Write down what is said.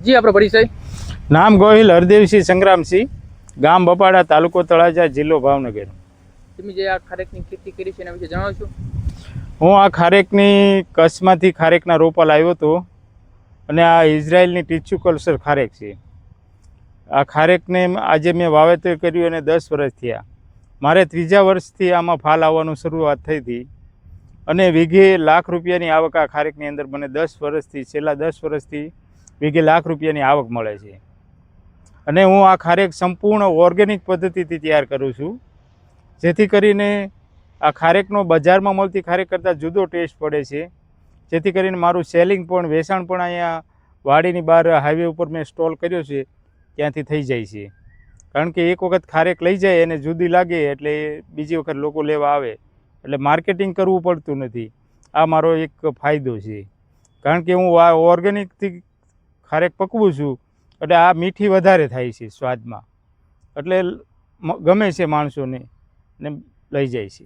જી આપણો પરિચય? નામ ગોહિલ હરદેવસિંહ સંગ્રામસિંહ, ગામ બપાડા, તાલુકો તળાજા, જિલ્લો ભાવનગર. તમે જે આ ખારેકની ખેતી કરી છે એના વિશે જણાવો છો? હું આ ખારેકની કચ્છમાંથી ખારેકના રોપા લાવ્યો હતો અને આ ઇઝરાયલની ટીસ્યુ કલ્ચર ખારેક છે. આ ખારેકને આજે મેં વાવેતર કર્યું અને 10 વર્ષ થયા. મારે 3જા વર્ષથી આમાં ફાલ આવવાનું શરૂઆત થઈ હતી અને વીઘે લાખ રૂપિયાની આવક આ ખારેકની અંદર મને 10 વર્ષથી, છેલ્લા 10 વર્ષથી વીઘે લાખ રૂપિયાની આવક મળે છે. અને હું આ ખારેક સંપૂર્ણ ઓર્ગેનિક પદ્ધતિથી તૈયાર કરું છું, જેથી કરીને આ ખારેકનો બજારમાં મળતી ખારેક કરતાં જુદો ટેસ્ટ પડે છે. જેથી કરીને મારું સેલિંગ પણ, વેચાણ પણ અહીંયા વાડીની બહાર હાઈવે ઉપર મેં સ્ટોલ કર્યો છે ત્યાંથી થઈ જાય છે. કારણ કે એક વખત ખારેક લઈ જાય અને જુદી લાગે એટલે બીજી વખત લોકો લેવા આવે, એટલે માર્કેટિંગ કરવું પડતું નથી. આ મારો એક ફાયદો છે. કારણ કે હું ઓર્ગેનિકથી ખારેક પકવું છું એટલે આ મીઠી વધારે થાય છે સ્વાદમાં, એટલે ગમે છે માણસોને ને લઈ જાય છે.